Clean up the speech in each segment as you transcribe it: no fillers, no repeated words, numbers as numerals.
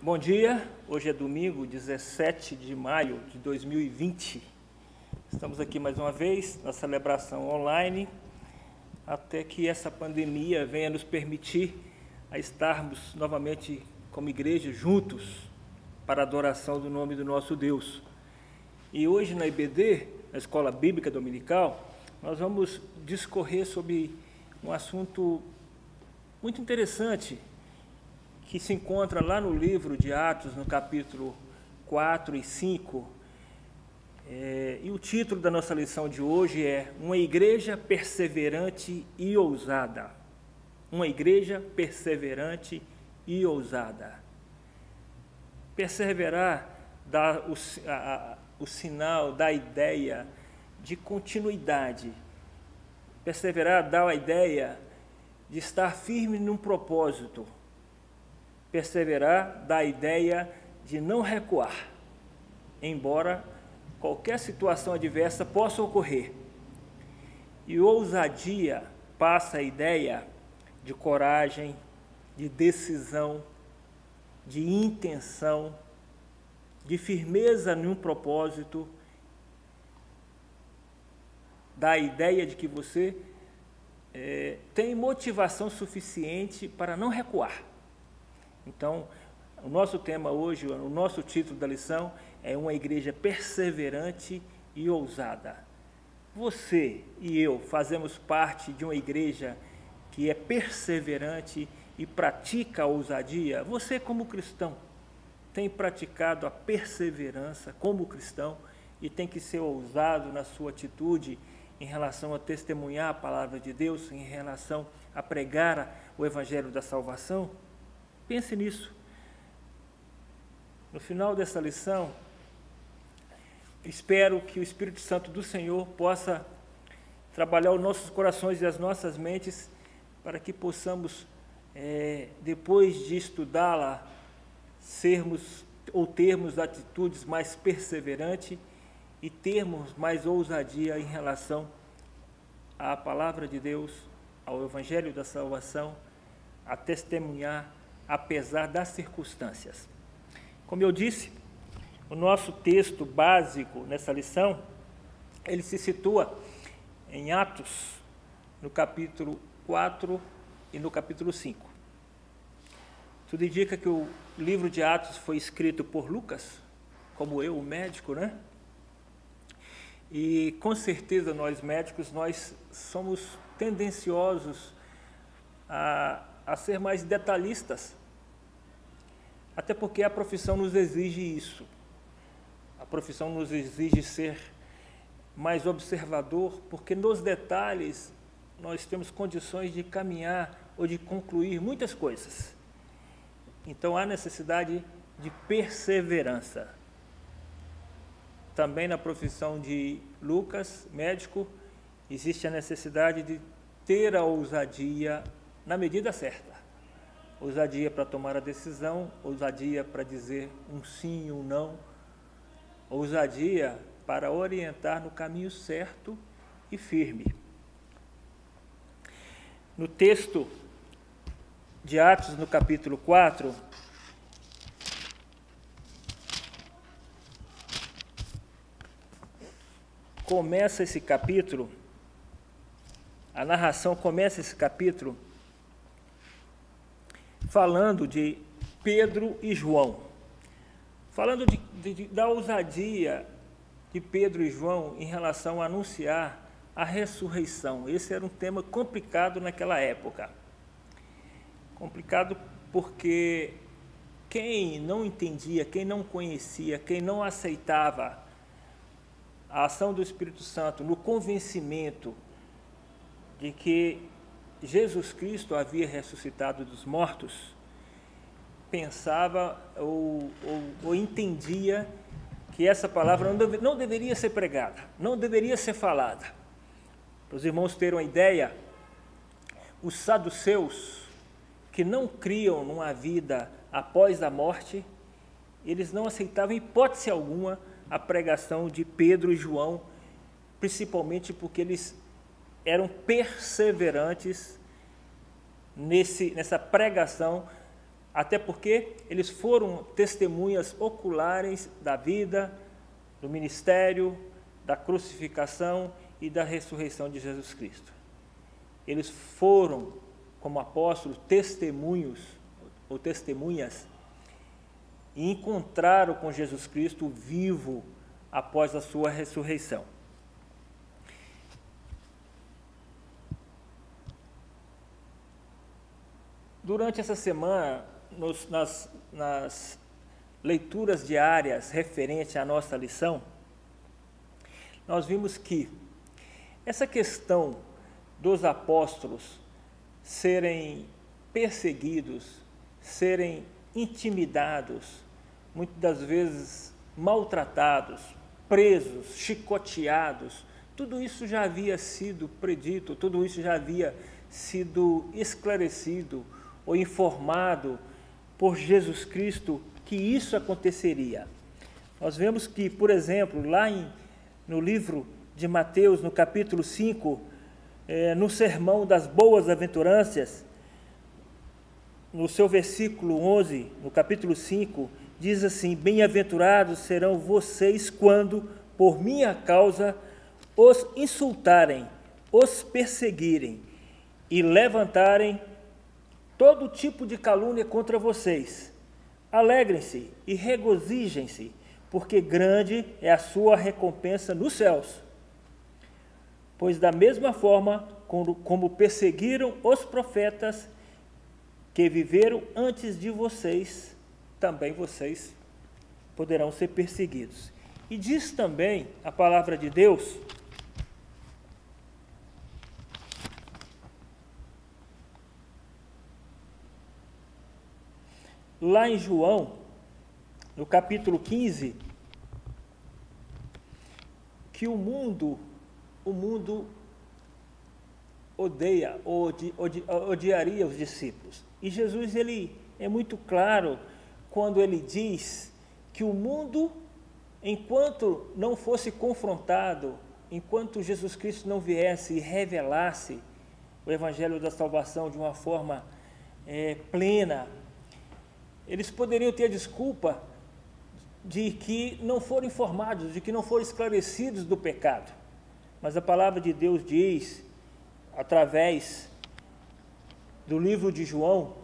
Bom dia, hoje é domingo, 17 de maio de 2020. Estamos aqui mais uma vez na celebração online, até que essa pandemia venha nos permitir a estarmos novamente como igreja juntos para a adoração do nome do nosso Deus. E hoje na IBD, na Escola Bíblica Dominical, nós vamos discorrer sobre um assunto muito interessante, que se encontra lá no livro de Atos, no capítulo 4 e 5, e o título da nossa lição de hoje é Uma Igreja Perseverante e Ousada. Uma Igreja Perseverante e Ousada. Perseverar dá o sinal, dá a ideia de continuidade. Perseverar dá a ideia de estar firme num propósito. Perseverar dá a ideia de não recuar, embora qualquer situação adversa possa ocorrer. E ousadia passa a ideia de coragem, de decisão, de intenção, de firmeza num propósito, dá a ideia de que você tem motivação suficiente para não recuar. Então, o nosso tema hoje, o nosso título da lição é Uma Igreja Perseverante e Ousada. Você e eu fazemos parte de uma igreja que é perseverante e pratica a ousadia. Você, como cristão, tem praticado a perseverança como cristão e tem que ser ousado na sua atitude em relação a testemunhar a palavra de Deus, em relação a pregar o evangelho da salvação? Pense nisso. No final dessa lição, espero que o Espírito Santo do Senhor possa trabalhar os nossos corações e as nossas mentes para que possamos, depois de estudá-la, termos atitudes mais perseverantes e termos mais ousadia em relação à palavra de Deus, ao evangelho da salvação, a testemunhar apesar das circunstâncias. Como eu disse, o nosso texto básico nessa lição, ele se situa em Atos, no capítulo 4 e no capítulo 5. Tudo indica que o livro de Atos foi escrito por Lucas, como eu, o médico, né? E com certeza nós médicos, nós somos tendenciosos a ser mais detalhistas, até porque a profissão nos exige isso. A profissão nos exige ser mais observador, porque nos detalhes nós temos condições de caminhar ou de concluir muitas coisas. Então há necessidade de perseverança. Também na profissão de Lucas, médico, existe a necessidade de ter a ousadia na medida certa. Ousadia para tomar a decisão, ousadia para dizer um sim e um não, ousadia para orientar no caminho certo e firme. No texto de Atos, no capítulo 4, começa esse capítulo, a narração começa esse capítulo falando de Pedro e João, falando da ousadia de Pedro e João em relação a anunciar a ressurreição. Esse era um tema complicado naquela época. Complicado porque quem não entendia, quem não conhecia, quem não aceitava a ação do Espírito Santo no convencimento de que Jesus Cristo havia ressuscitado dos mortos, pensava ou entendia que essa palavra não deveria ser pregada, não deveria ser falada. Para os irmãos terem uma ideia, os saduceus, que não criam numa vida após a morte, eles não aceitavam, em hipótese alguma, a pregação de Pedro e João, principalmente porque eles eram perseverantes nessa pregação até porque eles foram testemunhas oculares da vida, do ministério, da crucificação e da ressurreição de Jesus Cristo. Eles foram, como apóstolos, testemunhos ou testemunhas e encontraram com Jesus Cristo vivo após a sua ressurreição. Durante essa semana, nas leituras diárias referentes à nossa lição, nós vimos que essa questão dos apóstolos serem perseguidos, serem intimidados, muitas das vezes maltratados, presos, chicoteados, tudo isso já havia sido predito, tudo isso já havia sido esclarecido ou informado por Jesus Cristo que isso aconteceria. Nós vemos que, por exemplo, lá no livro de Mateus, no capítulo 5, no Sermão das Boas-Aventuranças, no seu versículo 11, no capítulo 5, diz assim: bem-aventurados serão vocês quando, por minha causa, os insultarem, os perseguirem e levantarem todo tipo de calúnia contra vocês. Alegrem-se e regozijem-se, porque grande é a sua recompensa nos céus. Pois da mesma forma como perseguiram os profetas que viveram antes de vocês, também vocês poderão ser perseguidos. E diz também a palavra de Deus, lá em João, no capítulo 15, que o mundo odiaria os discípulos. E Jesus, ele é muito claro quando ele diz que o mundo, enquanto não fosse confrontado, enquanto Jesus Cristo não viesse e revelasse o Evangelho da salvação de uma forma plena, eles poderiam ter a desculpa de que não foram informados, de que não foram esclarecidos do pecado. Mas a palavra de Deus diz, através do livro de João,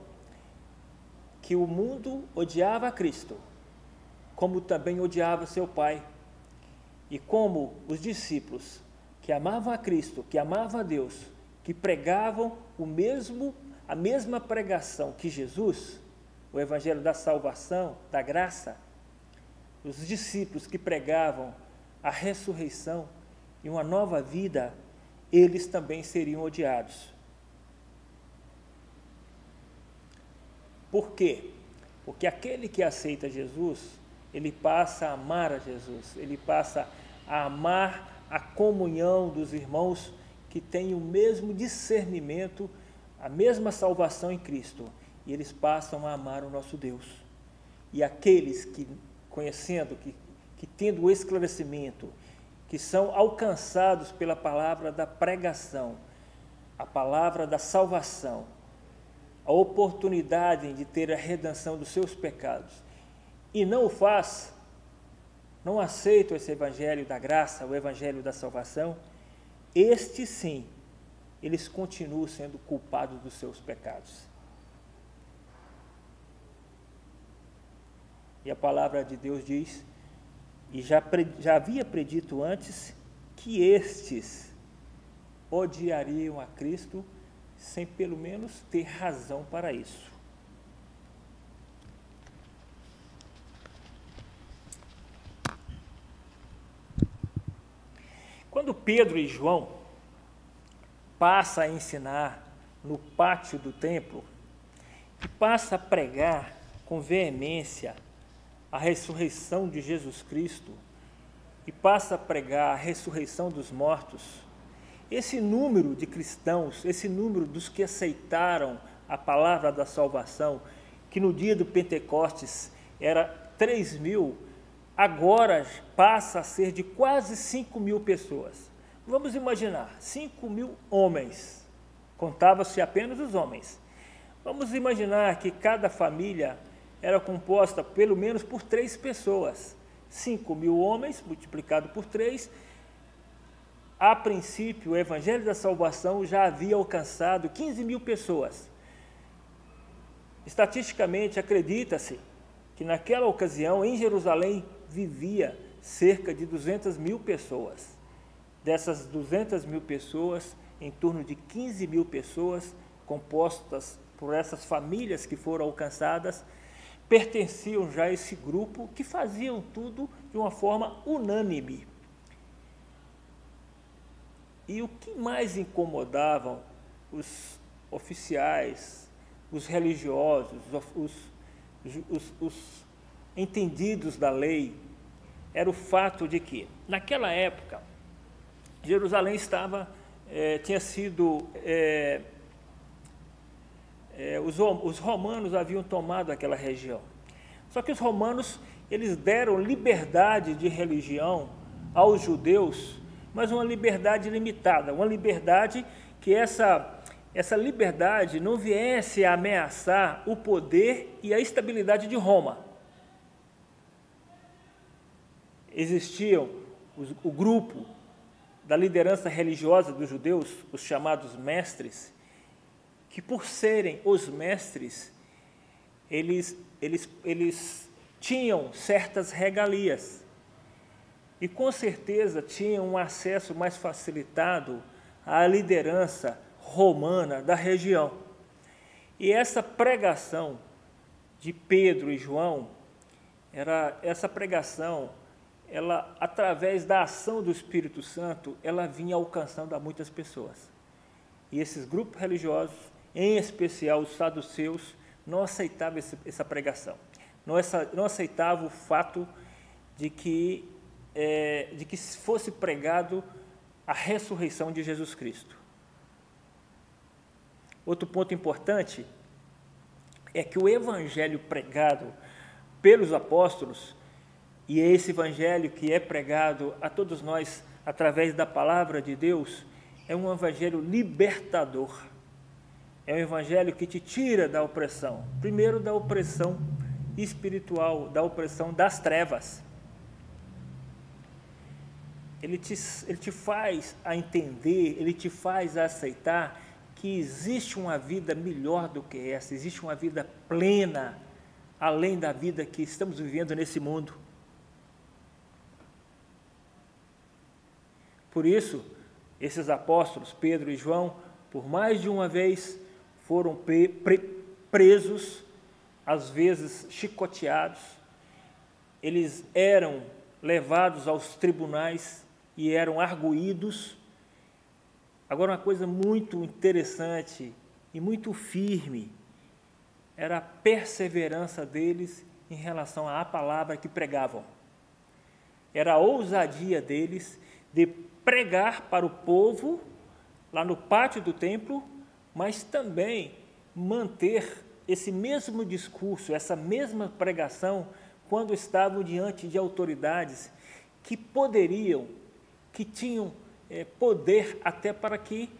que o mundo odiava a Cristo, como também odiava seu Pai. E como os discípulos que amavam a Cristo, que amavam a Deus, que pregavam a mesma pregação que Jesus, o Evangelho da salvação, da graça, os discípulos que pregavam a ressurreição e uma nova vida, eles também seriam odiados. Por quê? Porque aquele que aceita Jesus, ele passa a amar a Jesus, ele passa a amar a comunhão dos irmãos que têm o mesmo discernimento, a mesma salvação em Cristo, e eles passam a amar o nosso Deus. E aqueles que, conhecendo, que tendo o esclarecimento, que são alcançados pela palavra da pregação, a palavra da salvação, a oportunidade de ter a redenção dos seus pecados, e não o faz, não aceita esse evangelho da graça, o evangelho da salvação, este sim, eles continuam sendo culpados dos seus pecados. E a palavra de Deus diz, e já havia predito antes, que estes odiariam a Cristo sem pelo menos ter razão para isso. Quando Pedro e João passam a ensinar no pátio do templo, e passa a pregar com veemência a ressurreição de Jesus Cristo, e passa a pregar a ressurreição dos mortos, esse número de cristãos, esse número dos que aceitaram a palavra da salvação, que no dia do Pentecostes era 3.000, agora passa a ser de quase 5.000 pessoas. Vamos imaginar, 5.000 homens, contava-se apenas os homens. Vamos imaginar que cada família era composta pelo menos por 3 pessoas. 5.000 homens multiplicado por 3. A princípio, o Evangelho da Salvação já havia alcançado 15.000 pessoas. Estatisticamente, acredita-se que naquela ocasião, em Jerusalém, vivia cerca de 200.000 pessoas. Dessas 200.000 pessoas, em torno de 15.000 pessoas, compostas por essas famílias que foram alcançadas, pertenciam já a esse grupo que faziam tudo de uma forma unânime. E o que mais incomodavam os oficiais, os religiosos, os entendidos da lei, era o fato de que, naquela época, Jerusalém tinha sido... os romanos haviam tomado aquela região. Só que os romanos, eles deram liberdade de religião aos judeus, mas uma liberdade limitada, uma liberdade que essa liberdade não viesse a ameaçar o poder e a estabilidade de Roma. Existiam o grupo da liderança religiosa dos judeus, os chamados mestres, que por serem os mestres, eles tinham certas regalias e com certeza tinham um acesso mais facilitado à liderança romana da região. E essa pregação de Pedro e João, essa pregação, ela, através da ação do Espírito Santo, ela vinha alcançando a muitas pessoas. E esses grupos religiosos, em especial os saduceus, não aceitavam essa pregação. Não aceitavam o fato de que fosse pregado a ressurreição de Jesus Cristo. Outro ponto importante é que o evangelho pregado pelos apóstolos, e é esse evangelho que é pregado a todos nós através da palavra de Deus, é um evangelho libertador. É um evangelho que te tira da opressão, primeiro da opressão espiritual, da opressão das trevas. Ele te faz a entender, ele te faz a aceitar que existe uma vida melhor do que essa, existe uma vida plena, além da vida que estamos vivendo nesse mundo. Por isso, esses apóstolos, Pedro e João, por mais de uma vez, foram presos, às vezes chicoteados, eles eram levados aos tribunais e eram arguídos. Agora, uma coisa muito interessante e muito firme era a perseverança deles em relação à palavra que pregavam. Era a ousadia deles de pregar para o povo lá no pátio do templo, mas também manter esse mesmo discurso, essa mesma pregação, quando estavam diante de autoridades que tinham poder até para que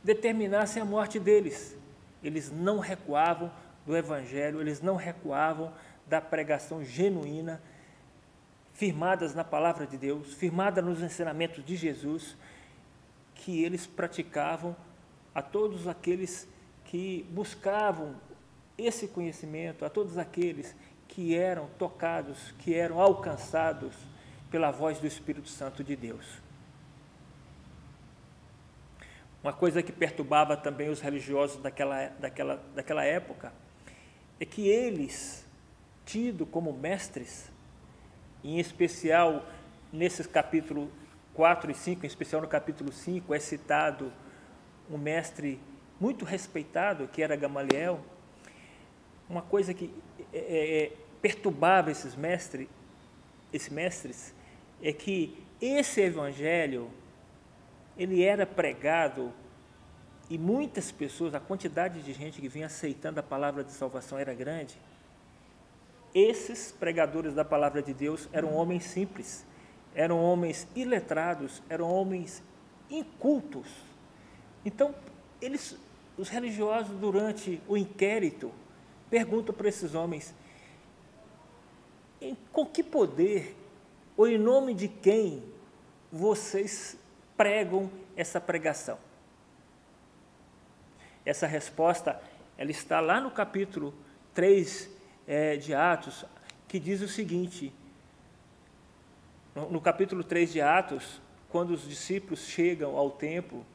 determinassem a morte deles. Eles não recuavam do Evangelho, eles não recuavam da pregação genuína, firmadas na palavra de Deus, firmada nos ensinamentos de Jesus, que eles praticavam a todos aqueles que buscavam esse conhecimento, a todos aqueles que eram tocados, que eram alcançados pela voz do Espírito Santo de Deus. Uma coisa que perturbava também os religiosos daquela época é que eles, tidos como mestres, em especial nesses capítulos 4 e 5, em especial no capítulo 5, é citado um mestre muito respeitado, que era Gamaliel. Uma coisa que perturbava esses mestres é que esse evangelho, ele era pregado e muitas pessoas, a quantidade de gente que vinha aceitando a palavra de salvação era grande. Esses pregadores da palavra de Deus eram homens simples, eram homens iletrados, eram homens incultos. Então, eles os religiosos, durante o inquérito, perguntam para esses homens: com que poder ou em nome de quem vocês pregam essa pregação? Essa resposta, ela está lá no capítulo 3 de Atos, que diz o seguinte: no capítulo 3 de Atos, quando os discípulos chegam ao templo,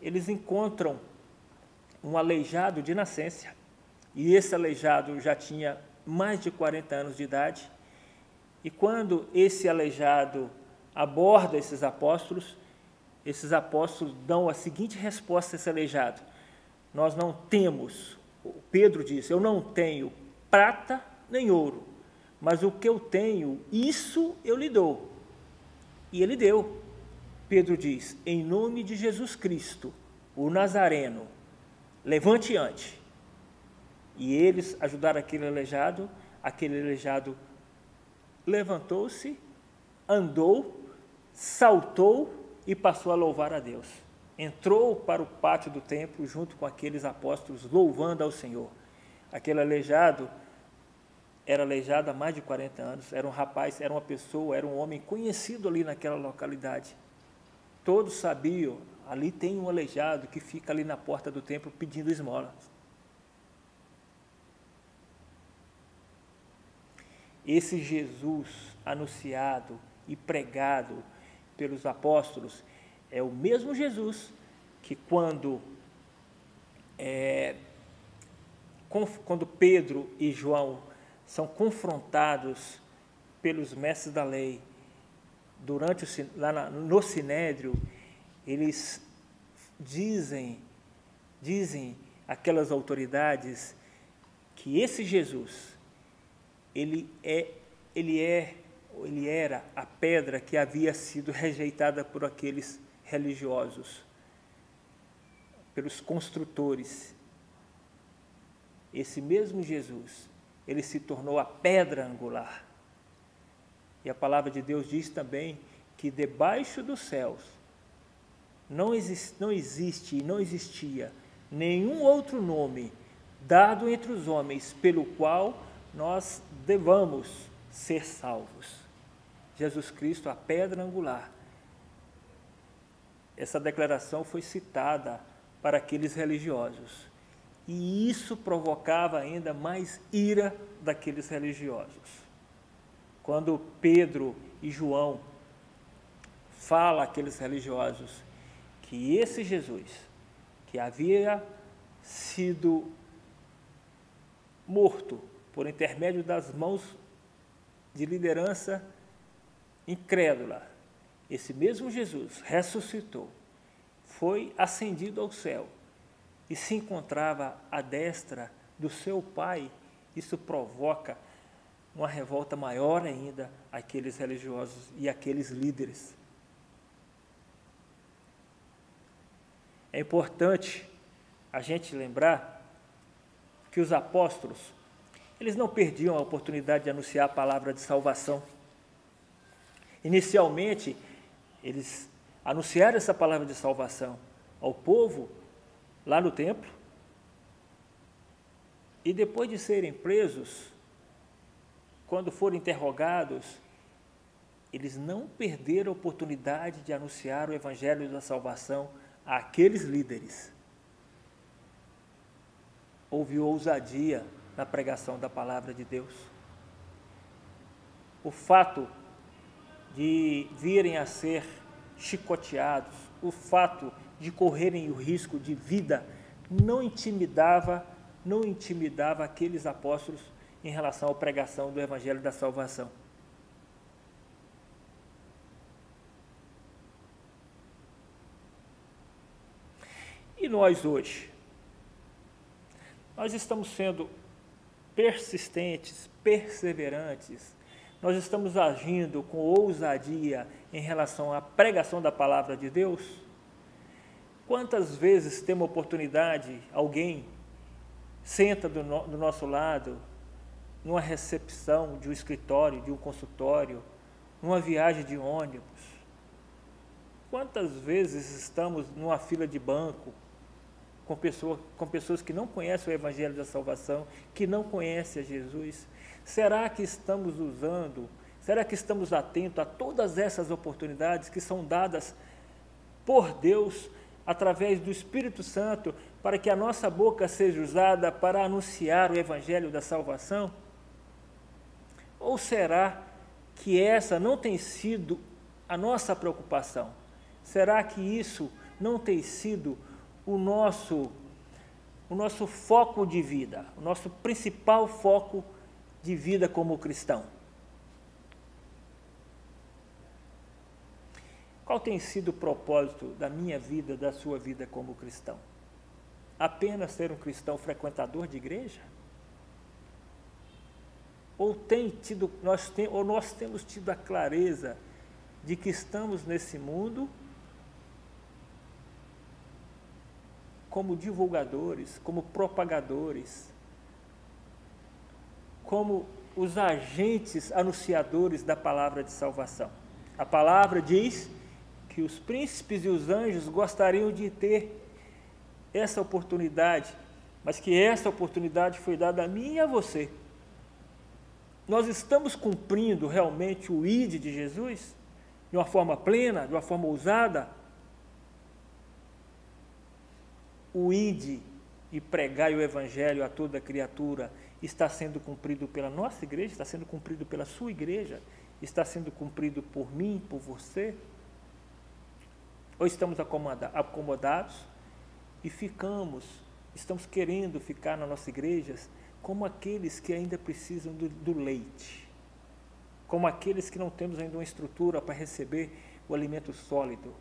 eles encontram um aleijado de nascença, e esse aleijado já tinha mais de 40 anos de idade, e quando esse aleijado aborda esses apóstolos dão a seguinte resposta a esse aleijado: nós não temos, Pedro disse, eu não tenho prata nem ouro, mas o que eu tenho, isso eu lhe dou. E ele deu. Pedro diz: em nome de Jesus Cristo, o Nazareno, levante e ande. E eles ajudaram aquele aleijado levantou-se, andou, saltou e passou a louvar a Deus. Entrou para o pátio do templo junto com aqueles apóstolos, louvando ao Senhor. Aquele aleijado era aleijado há mais de 40 anos, era um rapaz, era uma pessoa, era um homem conhecido ali naquela localidade. Todos sabiam, ali tem um aleijado que fica ali na porta do templo pedindo esmola. Esse Jesus anunciado e pregado pelos apóstolos é o mesmo Jesus que quando Pedro e João são confrontados pelos mestres da lei, no Sinédrio, eles dizem aquelas autoridades que esse Jesus, ele era a pedra que havia sido rejeitada por aqueles religiosos, pelos construtores. Esse mesmo Jesus, ele se tornou a pedra angular. E a palavra de Deus diz também que debaixo dos céus não existe e não existia nenhum outro nome dado entre os homens pelo qual nós devamos ser salvos. Jesus Cristo, a pedra angular. Essa declaração foi citada para aqueles religiosos. E isso provocava ainda mais ira daqueles religiosos. Quando Pedro e João falam àqueles religiosos que esse Jesus, que havia sido morto por intermédio das mãos de liderança incrédula, esse mesmo Jesus ressuscitou, foi ascendido ao céu e se encontrava à destra do seu Pai, isso provoca uma revolta maior ainda àqueles religiosos e àqueles líderes. É importante a gente lembrar que os apóstolos, eles não perdiam a oportunidade de anunciar a palavra de salvação. Inicialmente, eles anunciaram essa palavra de salvação ao povo lá no templo, e depois de serem presos, quando foram interrogados, eles não perderam a oportunidade de anunciar o evangelho da salvação àqueles líderes. Houve ousadia na pregação da palavra de Deus. O fato de virem a ser chicoteados, o fato de correrem o risco de vida, não intimidava aqueles apóstolos em relação à pregação do evangelho da salvação. E nós hoje? Nós estamos sendo persistentes, perseverantes, nós estamos agindo com ousadia em relação à pregação da palavra de Deus? Quantas vezes tem uma oportunidade, alguém senta do nosso lado, numa recepção de um escritório, de um consultório, numa viagem de ônibus? Quantas vezes estamos numa fila de banco, com pessoas que não conhecem o Evangelho da Salvação, que não conhecem a Jesus? Será que estamos será que estamos atentos a todas essas oportunidades que são dadas por Deus, através do Espírito Santo, para que a nossa boca seja usada para anunciar o Evangelho da Salvação? Ou será que essa não tem sido a nossa preocupação? Será que isso não tem sido o nosso foco de vida, o nosso principal foco de vida como cristão? Qual tem sido o propósito da minha vida, da sua vida como cristão? Apenas ser um cristão frequentador de igreja? Ou nós temos tido a clareza de que estamos nesse mundo como divulgadores, como propagadores, como os agentes anunciadores da palavra de salvação? A palavra diz que os príncipes e os anjos gostariam de ter essa oportunidade, mas que essa oportunidade foi dada a mim e a você. Nós estamos cumprindo realmente o ID de Jesus de uma forma plena, de uma forma ousada? O ID e pregar o Evangelho a toda criatura está sendo cumprido pela nossa igreja, está sendo cumprido pela sua igreja, está sendo cumprido por mim, por você? Ou estamos acomodados e estamos querendo ficar nas nossas igrejas como aqueles que ainda precisam do leite, como aqueles que não temos ainda uma estrutura para receber o alimento sólido,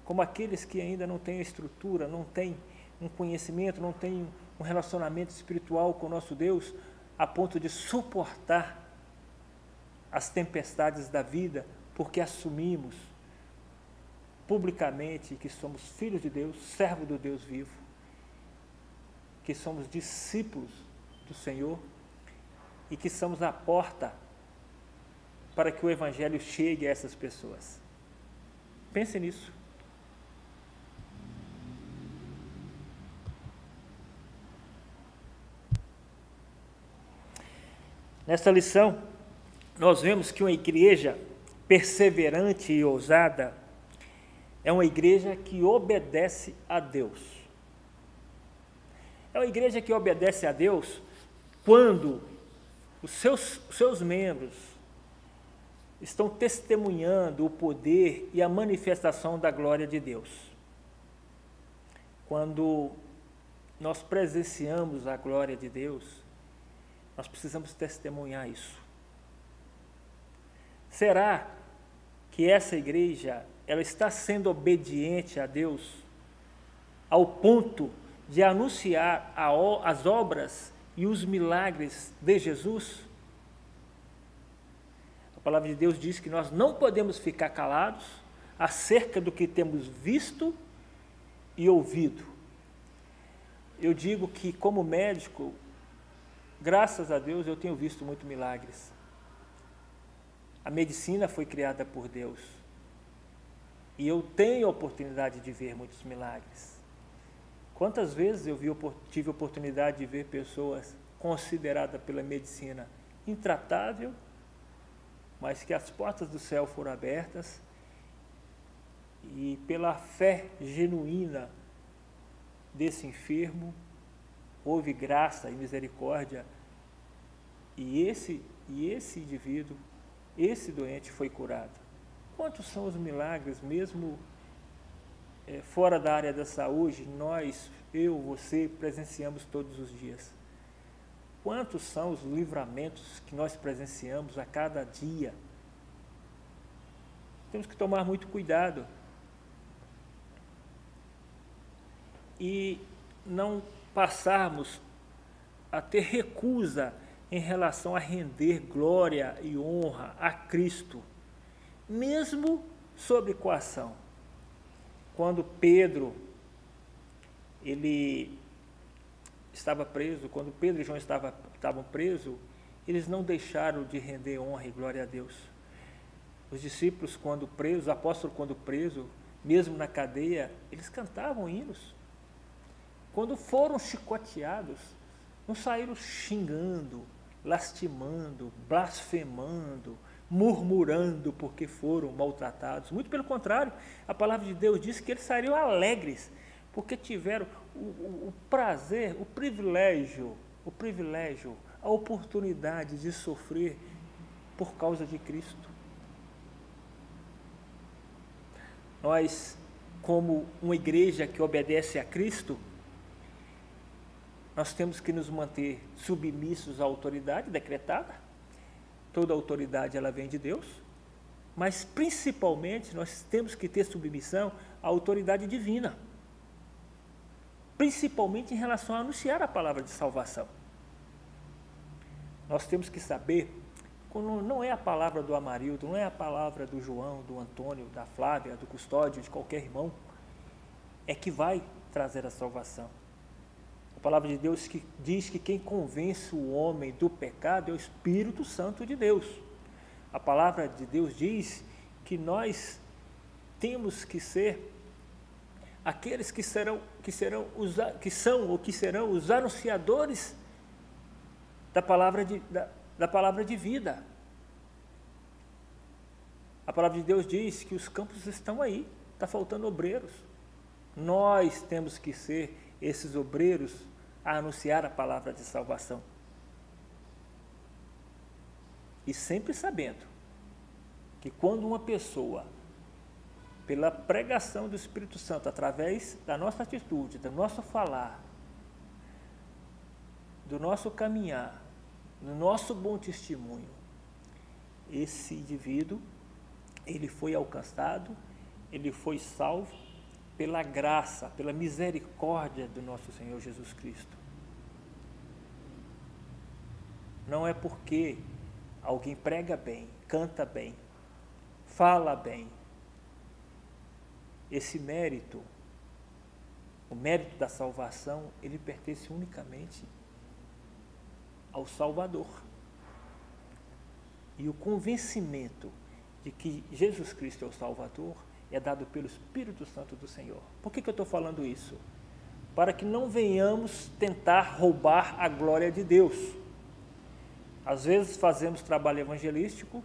como aqueles que ainda não têm a estrutura, não têm um conhecimento, não têm um relacionamento espiritual com o nosso Deus, a ponto de suportar as tempestades da vida, porque assumimos publicamente que somos filhos de Deus, servos do Deus vivo, que somos discípulos do Senhor e que somos a porta para que o Evangelho chegue a essas pessoas. Pense nisso. Nessa lição, nós vemos que uma igreja perseverante e ousada é uma igreja que obedece a Deus. É uma igreja que obedece a Deus quando os seus membros estão testemunhando o poder e a manifestação da glória de Deus. Quando nós presenciamos a glória de Deus, nós precisamos testemunhar isso. Será que essa igreja ela está sendo obediente a Deus ao ponto de anunciar as obras e os milagres de Jesus? A palavra de Deus diz que nós não podemos ficar calados acerca do que temos visto e ouvido. Eu digo que, como médico, graças a Deus, eu tenho visto muitos milagres. A medicina foi criada por Deus. E eu tenho a oportunidade de ver muitos milagres. Quantas vezes tive a oportunidade de ver pessoas consideradas pela medicina intratável, mas que as portas do céu foram abertas e pela fé genuína desse enfermo, houve graça e misericórdia e esse indivíduo, esse doente foi curado. Quantos são os milagres, mesmo fora da área da saúde, eu, você, presenciamos todos os dias? Quantos são os livramentos que nós presenciamos a cada dia? Temos que tomar muito cuidado e não passarmos a ter recusa em relação a render glória e honra a Cristo, mesmo sob coação. Quando Pedro estava preso, quando Pedro e João estavam presos, eles não deixaram de render honra e glória a Deus. Os discípulos, quando presos, os apóstolos, quando presos, mesmo na cadeia, eles cantavam hinos. quando foram chicoteados, não saíram xingando, lastimando, blasfemando, murmurando porque foram maltratados. Muito pelo contrário, a palavra de Deus diz que eles saíram alegres, porque tiveram o prazer, o privilégio, a oportunidade de sofrer por causa de Cristo. Nós, como uma igreja que obedece a Cristo, nós temos que nos manter submissos à autoridade decretada. Toda autoridade ela vem de Deus, mas principalmente nós temos que ter submissão à autoridade divina, principalmente em relação a anunciar a palavra de salvação. Nós temos que saber, quando não é a palavra do Amarildo, não é a palavra do João, do Antônio, da Flávia, do Custódio, de qualquer irmão, é que vai trazer a salvação. A palavra de Deus diz que quem convence o homem do pecado é o Espírito Santo de Deus. A palavra de Deus diz que nós temos que ser aqueles que serão os anunciadores da palavra de vida. A palavra de Deus diz que os campos estão aí, está faltando obreiros. Nós temos que ser esses obreiros a anunciar a palavra de salvação. E sempre sabendo que quando uma pessoa, pela pregação do Espírito Santo, através da nossa atitude, do nosso falar, do nosso caminhar, do nosso bom testemunho, esse indivíduo, ele foi alcançado, ele foi salvo pela graça, pela misericórdia do nosso Senhor Jesus Cristo. Não é porque alguém prega bem, canta bem, fala bem. Esse mérito, o mérito da salvação, ele pertence unicamente ao Salvador. E o convencimento de que Jesus Cristo é o Salvador é dado pelo Espírito Santo do Senhor. Por que eu estou falando isso? Para que não venhamos tentar roubar a glória de Deus. Às vezes fazemos trabalho evangelístico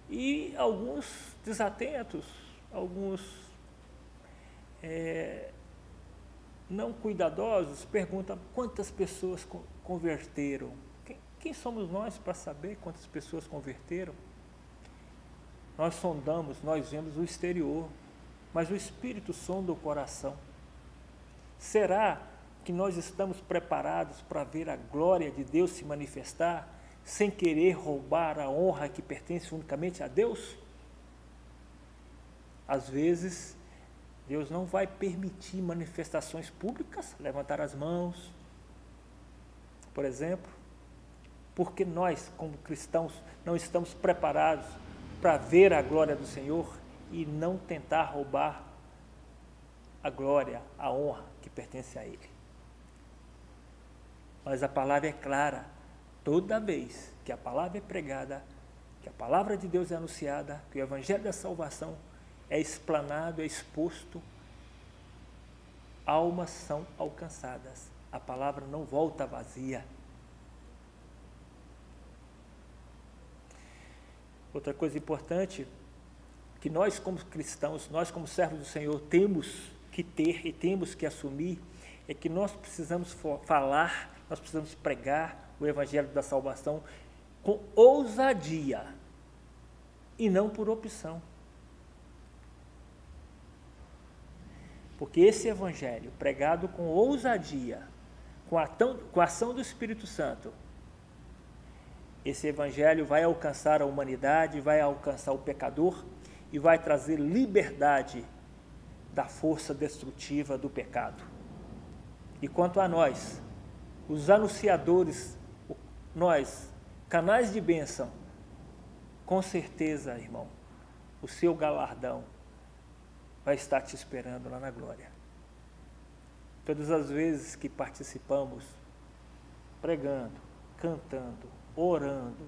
e alguns desatentos, alguns não cuidadosos, perguntam quantas pessoas converteram. Quem somos nós para saber quantas pessoas converteram? Nós sondamos, nós vemos o exterior, mas o Espírito sonda o coração. Será que nós estamos preparados para ver a glória de Deus se manifestar, sem querer roubar a honra que pertence unicamente a Deus? Às vezes, Deus não vai permitir manifestações públicas, levantar as mãos, por exemplo, porque nós, como cristãos, não estamos preparados para ver a glória do Senhor e não tentar roubar a glória, a honra que pertence a Ele. Mas a palavra é clara, toda vez que a palavra é pregada, que a palavra de Deus é anunciada, que o Evangelho da salvação é explanado, é exposto, almas são alcançadas. A palavra não volta vazia. Outra coisa importante que nós como cristãos, nós como servos do Senhor temos que ter e temos que assumir é que nós precisamos falar, nós precisamos pregar o Evangelho da salvação com ousadia e não por opção. Porque esse Evangelho pregado com ousadia, com a ação do Espírito Santo, esse Evangelho vai alcançar a humanidade, vai alcançar o pecador e vai trazer liberdade da força destrutiva do pecado. E quanto a nós, os anunciadores, nós, canais de bênção, com certeza, irmão, o seu galardão vai estar te esperando lá na glória. Todas as vezes que participamos, pregando, cantando, orando,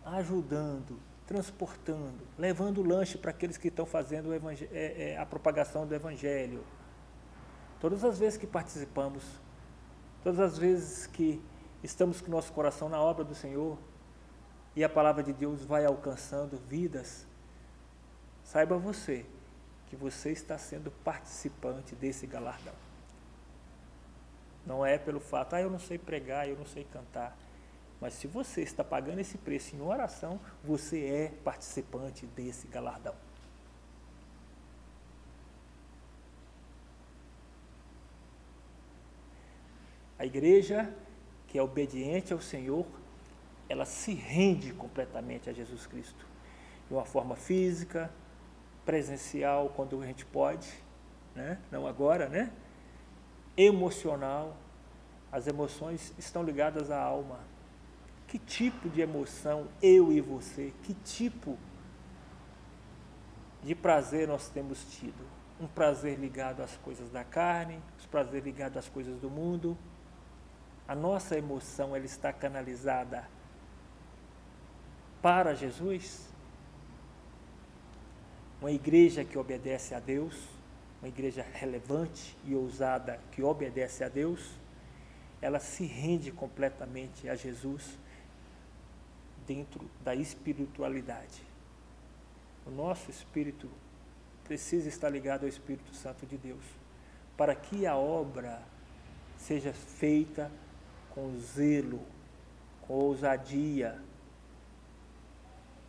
ajudando, transportando, levando lanche para aqueles que estão fazendo a propagação do Evangelho. Todas as vezes que participamos, todas as vezes que estamos com o nosso coração na obra do Senhor e a palavra de Deus vai alcançando vidas, saiba você que você está sendo participante desse galardão. Não é pelo fato, eu não sei pregar, eu não sei cantar. Mas se você está pagando esse preço em oração, você é participante desse galardão. A igreja que é obediente ao Senhor, ela se rende completamente a Jesus Cristo. De uma forma física, presencial, quando a gente pode, né? Não agora, né? Emocional. As emoções estão ligadas à alma. Que tipo de emoção eu e você, que tipo de prazer nós temos tido? Um prazer ligado às coisas da carne, um prazer ligado às coisas do mundo. A nossa emoção, ela está canalizada para Jesus? Uma igreja que obedece a Deus, uma igreja relevante e ousada que obedece a Deus, ela se rende completamente a Jesus dentro da espiritualidade. O nosso espírito precisa estar ligado ao Espírito Santo de Deus, para que a obra seja feita com zelo, com ousadia,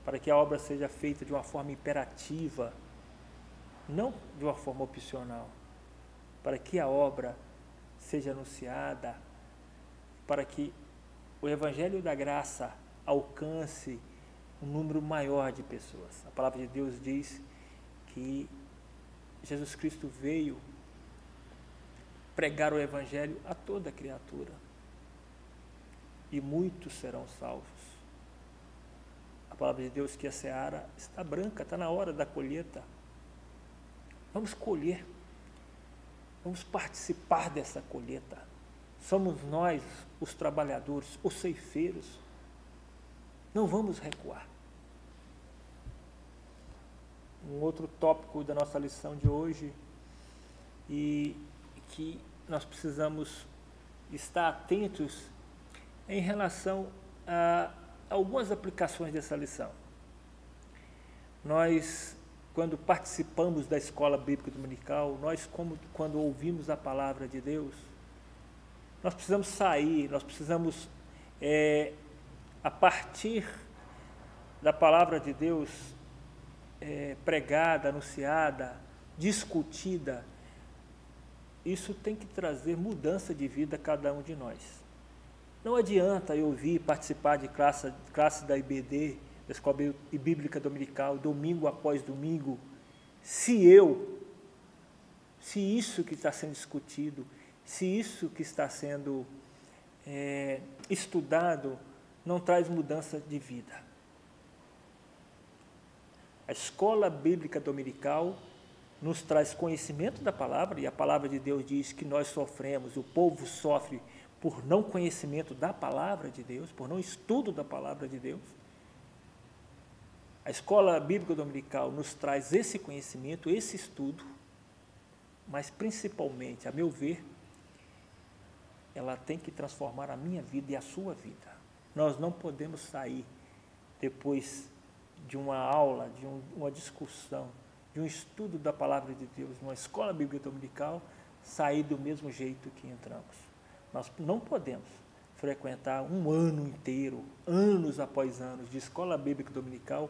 para que a obra seja feita de uma forma imperativa, não de uma forma opcional, para que a obra seja anunciada, para que o Evangelho da Graça alcance um número maior de pessoas. A palavra de Deus diz que Jesus Cristo veio pregar o Evangelho a toda criatura, e muitos serão salvos. A palavra de Deus que a seara está branca, está na hora da colheita. Vamos colher, vamos participar dessa colheita. Somos nós, os trabalhadores, os ceifeiros. Não vamos recuar. Um outro tópico da nossa lição de hoje, e que nós precisamos estar atentos em relação a algumas aplicações dessa lição. Nós, quando participamos da escola bíblica dominical, nós, quando ouvimos a palavra de Deus, nós precisamos sair, nós precisamos, a partir da palavra de Deus pregada, anunciada, discutida, isso tem que trazer mudança de vida a cada um de nós. Não adianta eu vir participar de classe da IBD, da Escola Bíblica Dominical, domingo após domingo, se isso que está sendo discutido, se isso que está sendo estudado não traz mudança de vida. A Escola Bíblica Dominical nos traz conhecimento da palavra, e a palavra de Deus diz que nós sofremos, o povo sofre por não conhecimento da palavra de Deus, por não estudo da palavra de Deus. A Escola Bíblica Dominical nos traz esse conhecimento, esse estudo, mas principalmente, a meu ver, ela tem que transformar a minha vida e a sua vida. Nós não podemos sair depois de uma aula, de uma discussão, de um estudo da palavra de Deus, numa escola bíblica dominical, sair do mesmo jeito que entramos. Nós não podemos frequentar um ano inteiro, anos após anos, de escola bíblica dominical,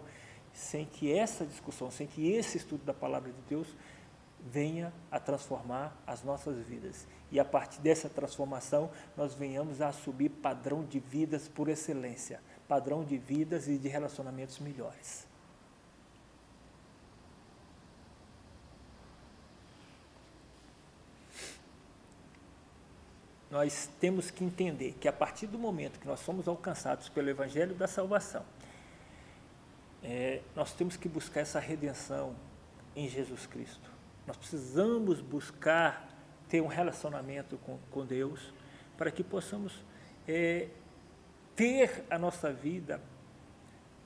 sem que essa discussão, sem que esse estudo da palavra de Deus venha a transformar as nossas vidas. E a partir dessa transformação, nós venhamos a subir padrão de vidas por excelência, padrão de vidas e de relacionamentos melhores. Nós temos que entender que a partir do momento que nós somos alcançados pelo Evangelho da Salvação, nós temos que buscar essa redenção em Jesus Cristo. Nós precisamos buscar ter um relacionamento com Deus, para que possamos ter a nossa vida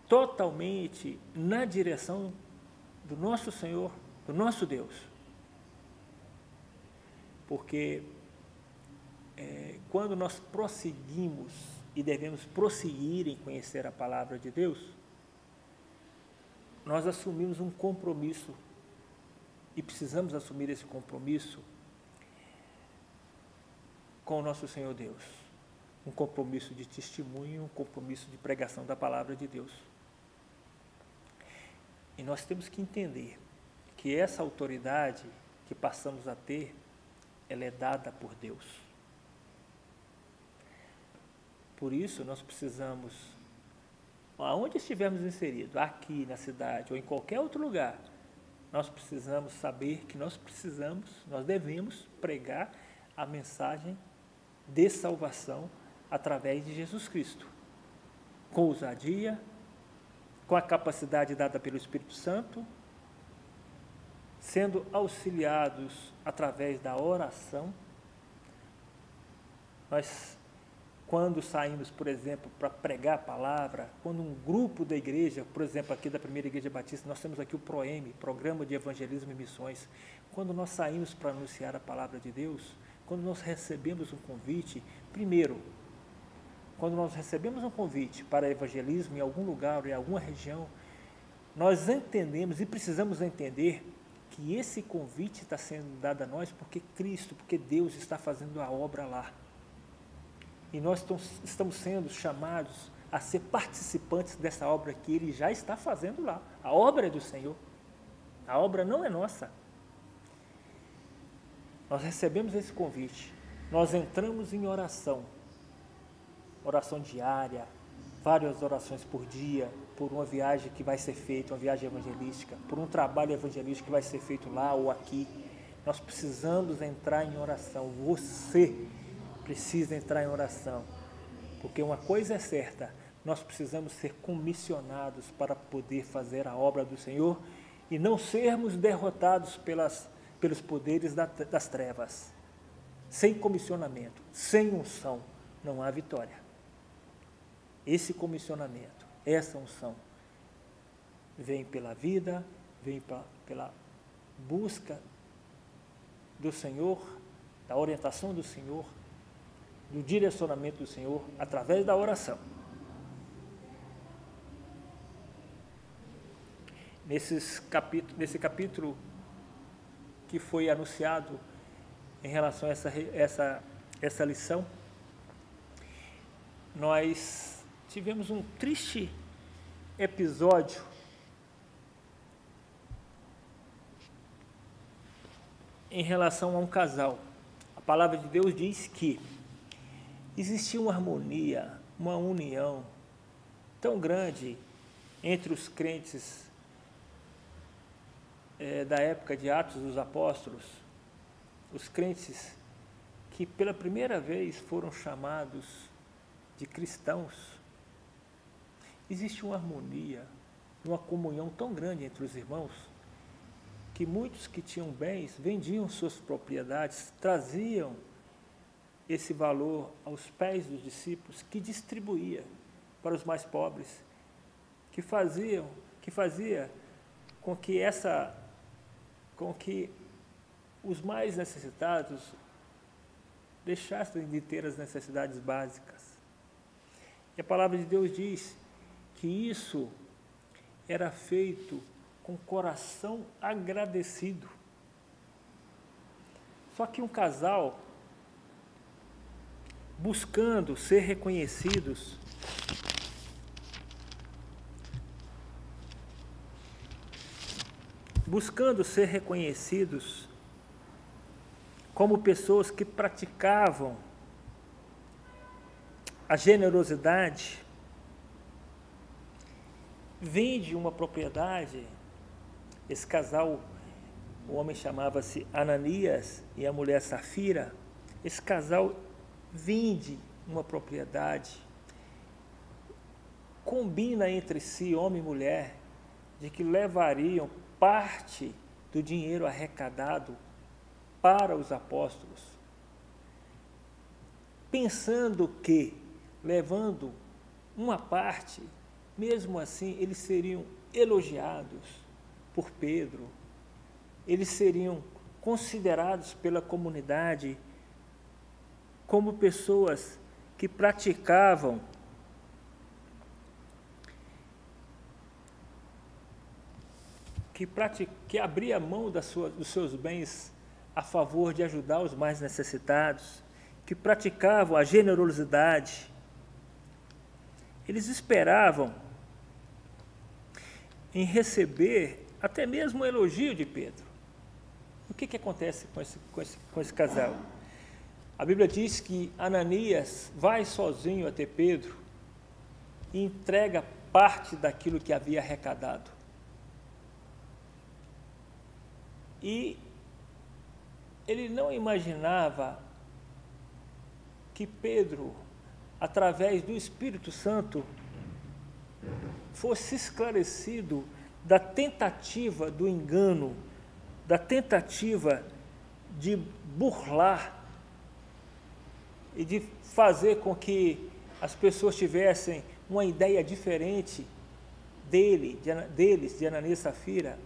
totalmente na direção do nosso Senhor, do nosso Deus. porque quando nós prosseguimos e devemos prosseguir em conhecer a palavra de Deus, nós assumimos um compromisso e precisamos assumir esse compromisso com o nosso Senhor Deus. Um compromisso de testemunho, um compromisso de pregação da palavra de Deus. E nós temos que entender que essa autoridade que passamos a ter, ela é dada por Deus. Por isso, nós precisamos, aonde estivermos inseridos, aqui na cidade ou em qualquer outro lugar, nós precisamos saber que nós devemos pregar a mensagem de salvação através de Jesus Cristo, com ousadia, com a capacidade dada pelo Espírito Santo, sendo auxiliados através da oração. Nós, quando saímos, por exemplo, para pregar a palavra, quando um grupo da igreja, por exemplo, aqui da Primeira Igreja Batista, nós temos aqui o PROEM, Programa de Evangelismo e Missões, quando nós saímos para anunciar a palavra de Deus, quando nós recebemos um convite, primeiro, quando nós recebemos um convite para evangelismo em algum lugar ou em alguma região, nós entendemos e precisamos entender que esse convite está sendo dado a nós porque Cristo, porque Deus está fazendo a obra lá. E nós estamos sendo chamados a ser participantes dessa obra que Ele já está fazendo lá. A obra é do Senhor. A obra não é nossa. Nós recebemos esse convite. Nós entramos em oração diária, várias orações por dia, por uma viagem que vai ser feita, uma viagem evangelística, por um trabalho evangelístico que vai ser feito lá ou aqui. Nós precisamos entrar em oração. Você precisa entrar em oração, porque uma coisa é certa, nós precisamos ser comissionados para poder fazer a obra do Senhor e não sermos derrotados pelos poderes das trevas. Sem comissionamento, sem unção, não há vitória. Esse comissionamento, essa unção, vem pela vida, vem pela busca do Senhor, da orientação do Senhor, do direcionamento do Senhor, através da oração. Nesse capítulo que foi anunciado em relação a essa lição, nós tivemos um triste episódio em relação a um casal. A palavra de Deus diz que existia uma harmonia, uma união tão grande entre os crentes da época de Atos dos Apóstolos, os crentes que pela primeira vez foram chamados de cristãos. Existe uma harmonia, uma comunhão tão grande entre os irmãos, que muitos que tinham bens vendiam suas propriedades, traziam esse valor aos pés dos discípulos, que distribuía para os mais pobres, que fazia com que os mais necessitados deixassem de ter as necessidades básicas. E a palavra de Deus diz que isso era feito com coração agradecido. Só que um casal, buscando ser reconhecidos, como pessoas que praticavam a generosidade, vende uma propriedade. Esse casal, o homem chamava-se Ananias e a mulher Safira. Esse casal vende uma propriedade, combina entre si, homem e mulher, de que levariam parte do dinheiro arrecadado para os apóstolos, pensando que, levando uma parte, mesmo assim, eles seriam elogiados por Pedro, eles seriam considerados pela comunidade como pessoas que praticavam que abria mão dos seus bens a favor de ajudar os mais necessitados, que praticavam a generosidade. Eles esperavam em receber até mesmo o elogio de Pedro. O que acontece com esse casal? A Bíblia diz que Ananias vai sozinho até Pedro e entrega parte daquilo que havia arrecadado. E ele não imaginava que Pedro, através do Espírito Santo, fosse esclarecido da tentativa do engano, da tentativa de burlar e de fazer com que as pessoas tivessem uma ideia diferente deles, de Ananias e Safira.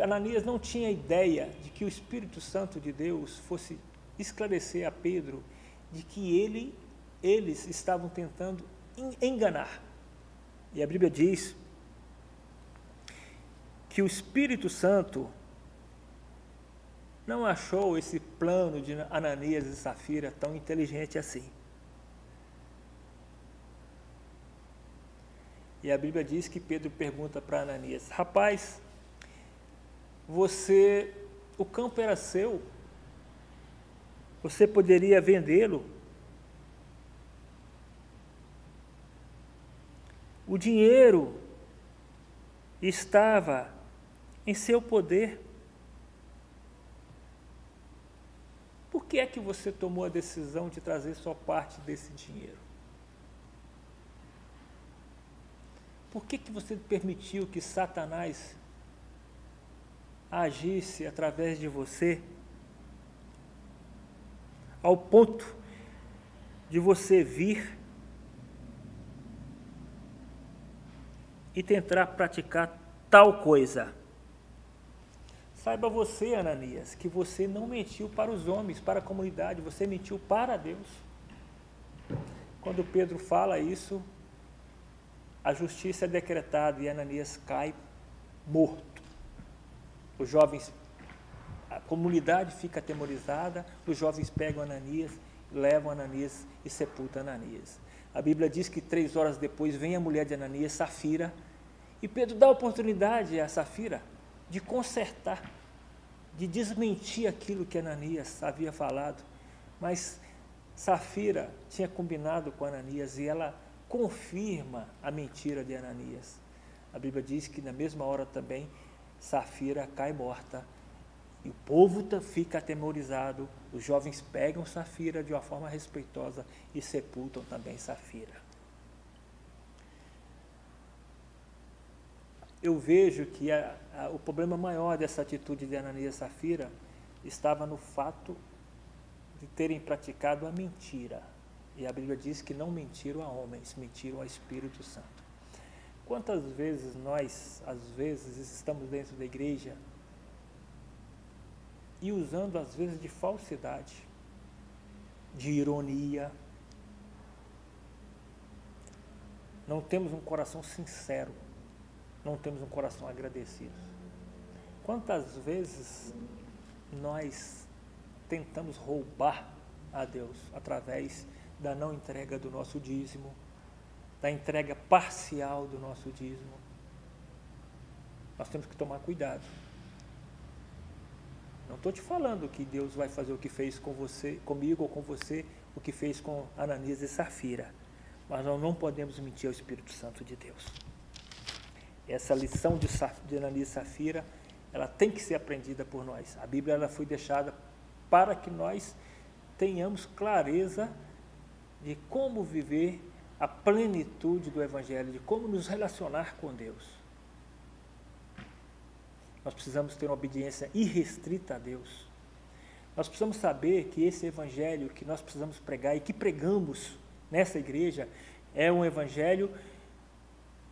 Ananias não tinha ideia de que o Espírito Santo de Deus fosse esclarecer a Pedro de que eles estavam tentando enganar. E a Bíblia diz que o Espírito Santo não achou esse plano de Ananias e Safira tão inteligente assim. E a Bíblia diz que Pedro pergunta para Ananias: rapaz, o campo era seu, você poderia vendê-lo, o dinheiro estava em seu poder. Por que é que você tomou a decisão de trazer só parte desse dinheiro? Por que você permitiu que Satanás agisse através de você, ao ponto de você vir e tentar praticar tal coisa? Saiba você, Ananias, que você não mentiu para os homens, para a comunidade, você mentiu para Deus. Quando Pedro fala isso, a justiça é decretada e Ananias cai morto. Os jovens, a comunidade fica atemorizada, os jovens pegam Ananias, levam Ananias e sepultam Ananias. A Bíblia diz que 3 horas depois vem a mulher de Ananias, Safira, e Pedro dá a oportunidade a Safira de consertar, de desmentir aquilo que Ananias havia falado. Mas Safira tinha combinado com Ananias e ela confirma a mentira de Ananias. A Bíblia diz que na mesma hora também Safira cai morta e o povo fica atemorizado. Os jovens pegam Safira de uma forma respeitosa e sepultam também Safira. Eu vejo que o problema maior dessa atitude de Ananias e Safira estava no fato de terem praticado a mentira. E a Bíblia diz que não mentiram a homens, mentiram ao Espírito Santo. Quantas vezes nós, às vezes, estamos dentro da igreja e usando, às vezes, de falsidade, de ironia. Não temos um coração sincero, não temos um coração agradecido. Quantas vezes nós tentamos roubar a Deus através da não entrega do nosso dízimo, da entrega parcial do nosso dízimo? Nós temos que tomar cuidado. Não estou te falando que Deus vai fazer o que fez com você, comigo ou com você, o que fez com Ananias e Safira, mas nós não podemos mentir ao Espírito Santo de Deus. Essa lição de Ananias e Safira, ela tem que ser aprendida por nós. A Bíblia ela foi deixada para que nós tenhamos clareza de como viver a plenitude do Evangelho, de como nos relacionar com Deus. Nós precisamos ter uma obediência irrestrita a Deus. Nós precisamos saber que esse Evangelho que nós precisamos pregar e que pregamos nessa igreja é um Evangelho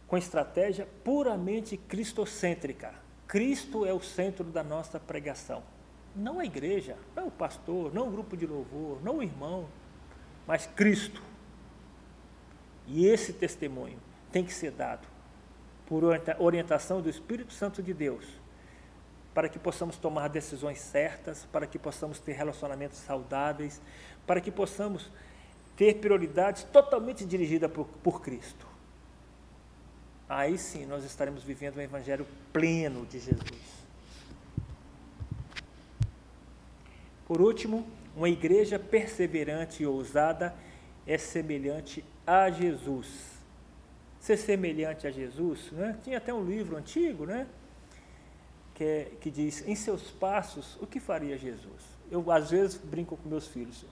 com estratégia puramente cristocêntrica. Cristo é o centro da nossa pregação. Não a igreja, não o pastor, não o grupo de louvor, não o irmão, mas Cristo. E esse testemunho tem que ser dado por orientação do Espírito Santo de Deus, para que possamos tomar decisões certas, para que possamos ter relacionamentos saudáveis, para que possamos ter prioridades totalmente dirigidas por Cristo. Aí sim nós estaremos vivendo um evangelho pleno de Jesus. Por último, uma igreja perseverante e ousada é semelhante a Jesus. Ser semelhante a Jesus, né? Tinha até um livro antigo, né? Que diz, em seus passos, o que faria Jesus? Eu, às vezes, brinco com meus filhos.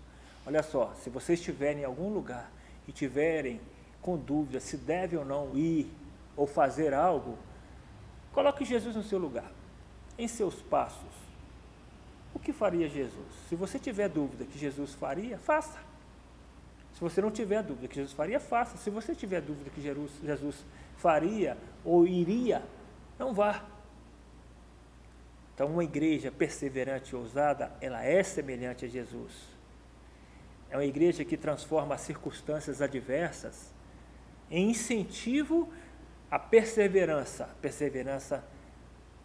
Olha só, se vocês estiverem em algum lugar e tiverem com dúvida se deve ou não ir ou fazer algo, coloque Jesus no seu lugar. Em seus passos, o que faria Jesus? Se você tiver dúvida que Jesus faria, faça. Se você não tiver dúvida que Jesus faria, faça. Se você tiver dúvida que Jesus faria ou iria, não vá. Então, uma igreja perseverante e ousada, ela é semelhante a Jesus. É uma igreja que transforma as circunstâncias adversas em incentivo à perseverança. Perseverança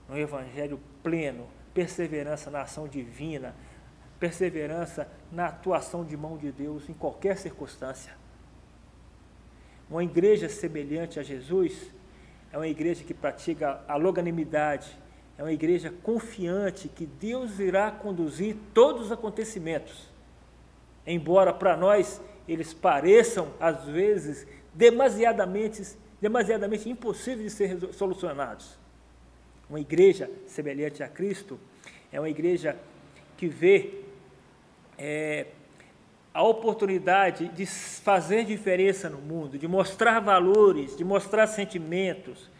no evangelho pleno, perseverança na ação divina, perseverança na atuação de mão de Deus em qualquer circunstância. Uma igreja semelhante a Jesus é uma igreja que pratica a longanimidade, é uma igreja confiante que Deus irá conduzir todos os acontecimentos, embora para nós eles pareçam, às vezes, demasiadamente impossíveis de ser solucionados. Uma igreja semelhante a Cristo é uma igreja que vê a oportunidade de fazer diferença no mundo, de mostrar valores, de mostrar sentimentos,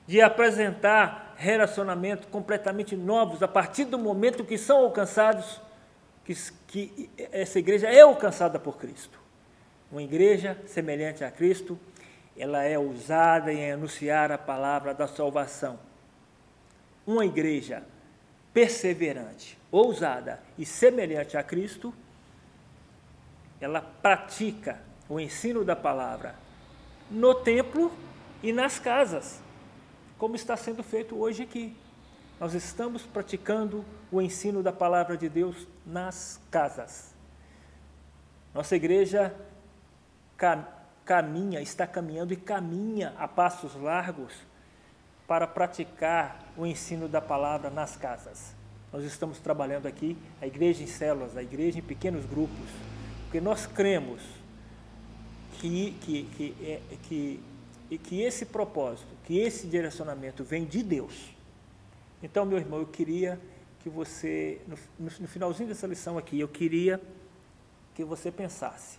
de apresentar relacionamentos completamente novos a partir do momento que são alcançados, que essa igreja é alcançada por Cristo. Uma igreja semelhante a Cristo, ela é ousada em anunciar a palavra da salvação. Uma igreja perseverante, ousada e semelhante a Cristo, ela pratica o ensino da palavra no templo e nas casas, como está sendo feito hoje aqui. Nós estamos praticando o ensino da palavra de Deus nas casas. Nossa igreja está caminhando e caminha a passos largos para praticar o ensino da palavra nas casas. Nós estamos trabalhando aqui a igreja em células, a igreja em pequenos grupos, porque nós cremos que esse propósito, que esse direcionamento vem de Deus. Então, meu irmão, eu queria que você, no finalzinho dessa lição aqui, eu queria que você pensasse,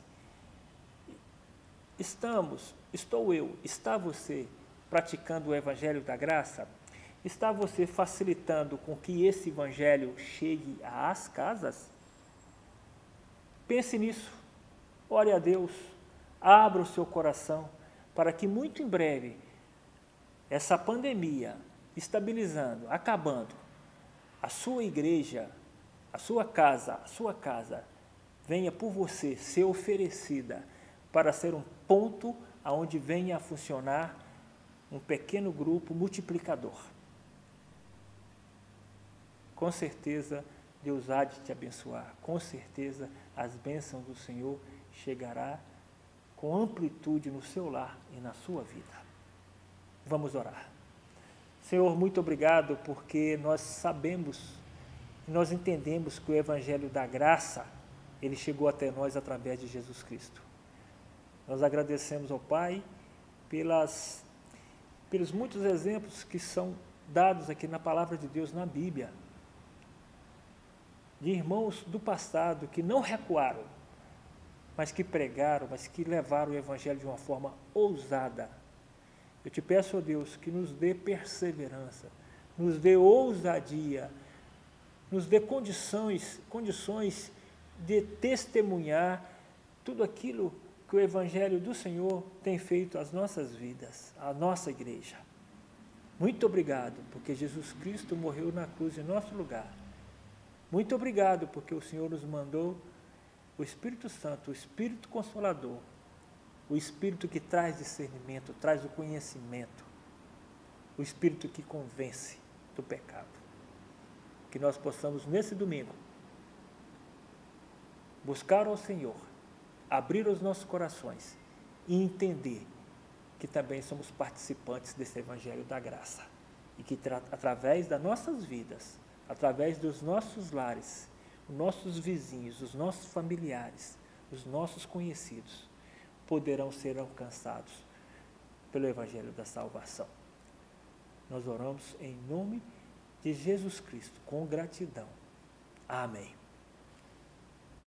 está você praticando o evangelho da graça? Está você facilitando com que esse evangelho chegue às casas? Pense nisso, ore a Deus, abra o seu coração, para que muito em breve, essa pandemia estabilizando, acabando, a sua igreja, a sua casa venha por você ser oferecida para ser um ponto aonde venha a funcionar um pequeno grupo multiplicador. Com certeza, Deus há de te abençoar. Com certeza, as bênçãos do Senhor chegará com amplitude no seu lar e na sua vida. Vamos orar. Senhor, muito obrigado, porque nós sabemos, nós entendemos que o Evangelho da graça, ele chegou até nós através de Jesus Cristo. Nós agradecemos ao Pai pelos muitos exemplos que são dados aqui na Palavra de Deus, na Bíblia, de irmãos do passado que não recuaram, mas que pregaram, mas que levaram o Evangelho de uma forma ousada. Eu te peço, ó Deus, que nos dê perseverança, nos dê ousadia, nos dê condições de testemunhar tudo aquilo que o Evangelho do Senhor tem feito às nossas vidas, à nossa igreja. Muito obrigado, porque Jesus Cristo morreu na cruz em nosso lugar. Muito obrigado, porque o Senhor nos mandou o Espírito Santo, o Espírito Consolador, o Espírito que traz discernimento, traz o conhecimento, o Espírito que convence do pecado. Que nós possamos, nesse domingo, buscar ao Senhor, abrir os nossos corações e entender que também somos participantes desse Evangelho da Graça. E que através das nossas vidas, através dos nossos lares, os nossos vizinhos, os nossos familiares, os nossos conhecidos, poderão ser alcançados pelo Evangelho da Salvação. Nós oramos em nome de Jesus Cristo, com gratidão. Amém.